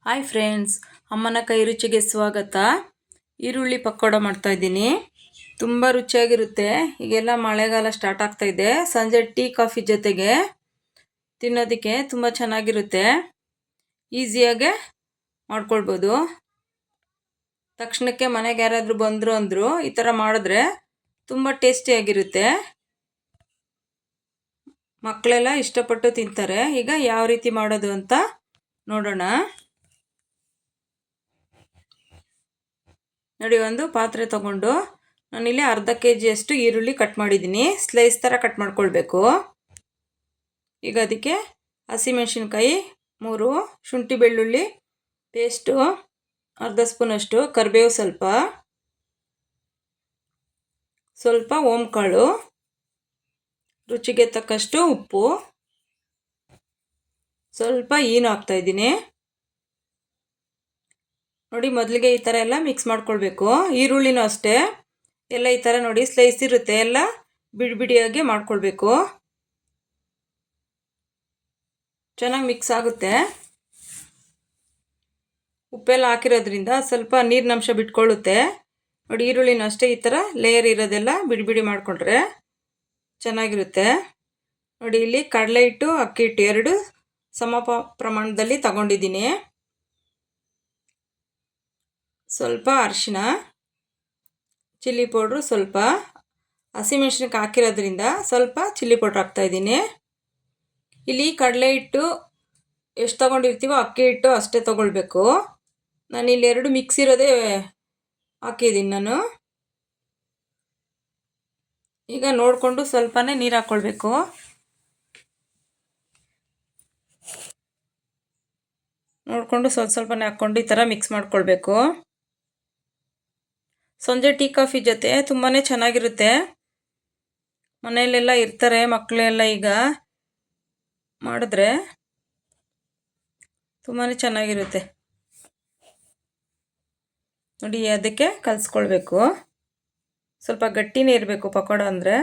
Hi friends, ಅಮ್ಮನ ಕೈ ರುಚಿಗೆ ಸ್ವಾಗತ. ಈರುಳ್ಳಿ ಪಕೋಡ ಮಾಡ್ತಾಯಿದ್ದೀನಿ. ತುಂಬ ರುಚಿಯಾಗಿರುತ್ತೆ. ಈಗೆಲ್ಲ ಮಳೆಗಾಲ ಸ್ಟಾರ್ಟ್ ಆಗ್ತಾ ಇದೆ. ಸಂಜೆ ಟೀ ಕಾಫಿ ಜೊತೆಗೆ ತಿನ್ನೋದಕ್ಕೆ ತುಂಬ ಚೆನ್ನಾಗಿರುತ್ತೆ. ಈಸಿಯಾಗೆ ಮಾಡ್ಕೊಳ್ಬೋದು. ತಕ್ಷಣಕ್ಕೆ ಮನೆಗೆ ಯಾರಾದರೂ ಬಂದರು ಅಂದರು ಈ ಥರ ಮಾಡಿದ್ರೆ ತುಂಬ ಟೇಸ್ಟಿಯಾಗಿರುತ್ತೆ. ಮಕ್ಕಳೆಲ್ಲ ಇಷ್ಟಪಟ್ಟು ತಿಂತಾರೆ. ಈಗ ಯಾವ ರೀತಿ ಮಾಡೋದು ಅಂತ ನೋಡೋಣ. ನೋಡಿ, ಒಂದು ಪಾತ್ರೆ ತಗೊಂಡು ನಾನಿಲ್ಲಿ ಅರ್ಧ kg ಅಷ್ಟು ಈರುಳ್ಳಿ ಕಟ್ ಮಾಡಿದ್ದೀನಿ. ಸ್ಲೈಸ್ ಥರ ಕಟ್ ಮಾಡ್ಕೊಳ್ಬೇಕು. ಈಗ ಅದಕ್ಕೆ ಹಸಿಮೆಣಸಿನ್ಕಾಯಿ 3, ಶುಂಠಿ ಬೆಳ್ಳುಳ್ಳಿ ಪೇಸ್ಟು ಅರ್ಧ ಸ್ಪೂನಷ್ಟು, ಕರಿಬೇವು ಸ್ವಲ್ಪ ಓಂಕಾಳು, ರುಚಿಗೆ ತಕ್ಕಷ್ಟು ಉಪ್ಪು, ಸ್ವಲ್ಪ ಈನು ಹಾಕ್ತಾಯಿದ್ದೀನಿ. ನೋಡಿ, ಮೊದಲಿಗೆ ಈ ಥರ ಎಲ್ಲ ಮಿಕ್ಸ್ ಮಾಡ್ಕೊಳ್ಬೇಕು. ಈರುಳ್ಳಿನೂ ಅಷ್ಟೇ ಎಲ್ಲ ಈ ಥರ ನೋಡಿ ಸ್ಲೈಸ್ ಇರುತ್ತೆ, ಎಲ್ಲ ಬಿಡಿಯಾಗಿ ಮಾಡ್ಕೊಳ್ಬೇಕು. ಚೆನ್ನಾಗಿ ಮಿಕ್ಸ್ ಆಗುತ್ತೆ. ಉಪ್ಪೆಲ್ಲ ಹಾಕಿರೋದ್ರಿಂದ ಸ್ವಲ್ಪ ನೀರಿನಂಶ ಬಿಟ್ಕೊಳ್ಳುತ್ತೆ. ನೋಡಿ, ಈರುಳ್ಳಿನೂ ಅಷ್ಟೇ ಈ ಥರ ಲೇಯರ್ ಇರೋದೆಲ್ಲ ಬಿಡಿ ಮಾಡಿಕೊಂಡ್ರೆ ಚೆನ್ನಾಗಿರುತ್ತೆ. ನೋಡಿ, ಇಲ್ಲಿ ಕಡಲೆ ಹಿಟ್ಟು ಅಕ್ಕಿ ಹಿಟ್ಟು 2 ಸಮ ಪ್ರಮಾಣದಲ್ಲಿ ತಗೊಂಡಿದ್ದೀನಿ. ಸ್ವಲ್ಪ ಅರಿಶಿನ, ಚಿಲ್ಲಿ ಪೌಡ್ರು ಸ್ವಲ್ಪ, ಹಸಿಮೆಣ್ಸಿನ್ಕಾಯಿ ಹಾಕಿರೋದ್ರಿಂದ ಸ್ವಲ್ಪ ಚಿಲ್ಲಿ ಪೌಡ್ರ್ ಹಾಕ್ತಾಯಿದ್ದೀನಿ. ಇಲ್ಲಿ ಕಡಲೆ ಹಿಟ್ಟು ಎಷ್ಟು ತೊಗೊಂಡಿರ್ತೀವೋ ಅಕ್ಕಿ ಹಿಟ್ಟು ಅಷ್ಟೇ ತೊಗೊಳ್ಬೇಕು. ನಾನಿಲ್ಲಿ 2 ಮಿಕ್ಸ್ ಇರೋದೇ ಹಾಕಿದ್ದೀನಿ ನಾನು. ಈಗ ನೋಡಿಕೊಂಡು ಸ್ವಲ್ಪನೇ ನೀರು ಹಾಕ್ಕೊಳ್ಬೇಕು. ನೋಡಿಕೊಂಡು ಸ್ವಲ್ಪನೇ ಹಾಕ್ಕೊಂಡು ಈ ಥರ ಮಿಕ್ಸ್ ಮಾಡ್ಕೊಳ್ಬೇಕು. ಸಂಜೆ ಟೀ ಕಾಫಿ ಜೊತೆ ತುಂಬಾ ಚೆನ್ನಾಗಿರುತ್ತೆ. ಮನೆಯಲ್ಲೆಲ್ಲ ಇರ್ತಾರೆ ಮಕ್ಕಳೆಲ್ಲ, ಈಗ ಮಾಡಿದ್ರೆ ತುಂಬಾ ಚೆನ್ನಾಗಿರುತ್ತೆ. ನೋಡಿ, ಅದಕ್ಕೆ ಕಲಿಸ್ಕೊಳ್ಬೇಕು. ಸ್ವಲ್ಪ ಗಟ್ಟಿನೇ ಇರಬೇಕು ಪಕೋಡ ಅಂದರೆ.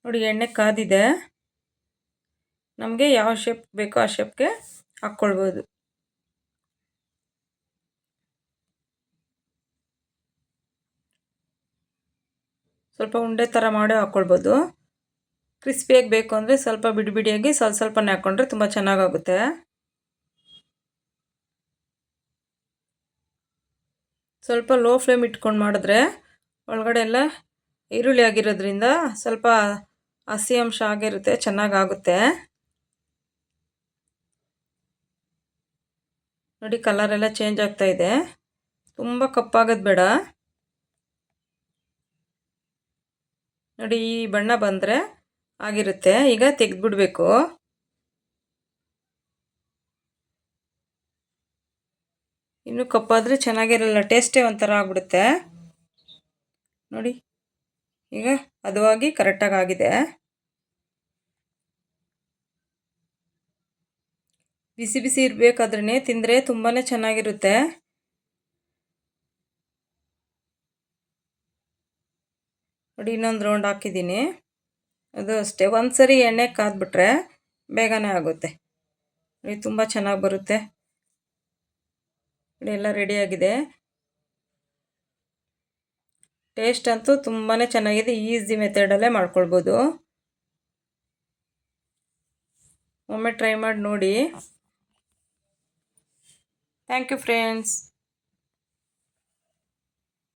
ನೋಡಿ, ಎಣ್ಣೆ ಕಾದಿದೆ. ನಮಗೆ ಯಾವ ಶೇಪ್ ಬೇಕೋ ಆ ಶೇಪ್ಗೆ ಹಾಕ್ಕೊಳ್ಬೋದು. ಸ್ವಲ್ಪ ಉಂಡೆ ಥರ ಮಾಡಿ ಹಾಕ್ಕೊಳ್ಬೋದು. ಕ್ರಿಸ್ಪಿಯಾಗಿ ಬೇಕು ಅಂದರೆ ಸ್ವಲ್ಪ ಬಿಡಿಯಾಗಿ ಸ್ವಲ್ಪನೇ ಹಾಕ್ಕೊಂಡ್ರೆ ತುಂಬ ಚೆನ್ನಾಗಾಗುತ್ತೆ. ಸ್ವಲ್ಪ ಲೋ ಫ್ಲೇಮ್ ಇಟ್ಕೊಂಡು ಮಾಡಿದ್ರೆ ಒಳಗಡೆ ಎಲ್ಲ ಈರುಳ್ಳಿ ಆಗಿರೋದ್ರಿಂದ ಸ್ವಲ್ಪ ಹಸಿ ಅಂಶ ಆಗಿರುತ್ತೆ, ಚೆನ್ನಾಗಾಗುತ್ತೆ. ನೋಡಿ, ಕಲರೆಲ್ಲ ಚೇಂಜ್ ಆಗ್ತಾ ಇದೆ. ತುಂಬ ಕಪ್ಪಾಗೋದು ಬೇಡ. ನೋಡಿ, ಈ ಬಣ್ಣ ಬಂದರೆ ಆಗಿರುತ್ತೆ. ಈಗ ತೆಗೆದುಬಿಡಬೇಕು. ಇನ್ನು ಕಪ್ಪಾದರೆ ಚೆನ್ನಾಗಿರಲ್ಲ, ಟೇಸ್ಟೇ ಒಂಥರ ಆಗ್ಬಿಡುತ್ತೆ. ನೋಡಿ, ಈಗ ಹದವಾಗಿ ಕರೆಕ್ಟಾಗಿ ಆಗಿದೆ. ಬಿಸಿ ಇರಬೇಕಾದ್ರೇ ತಿಂದರೆ ತುಂಬಾ ಚೆನ್ನಾಗಿರುತ್ತೆ. ನೋಡಿ, ಇನ್ನೊಂದು ರೌಂಡ್ ಹಾಕಿದ್ದೀನಿ. ಅದು ಅಷ್ಟೇ, ಒಂದು ಸರಿ ಎಣ್ಣೆ ಕಾದ್ಬಿಟ್ರೆ ಬೇಗನೆ ಆಗುತ್ತೆ. ನೋಡಿ, ತುಂಬ ಚೆನ್ನಾಗಿ ಬರುತ್ತೆ. ನೋಡಿ, ಎಲ್ಲ ರೆಡಿಯಾಗಿದೆ. ಟೇಸ್ಟ್ ಅಂತೂ ತುಂಬಾ ಚೆನ್ನಾಗಿದೆ. ಈಸಿ ಮೆಥಡಲ್ಲೇ ಮಾಡ್ಕೊಳ್ಬೋದು. ಒಮ್ಮೆ ಟ್ರೈ ಮಾಡಿ ನೋಡಿ. Thank you friends.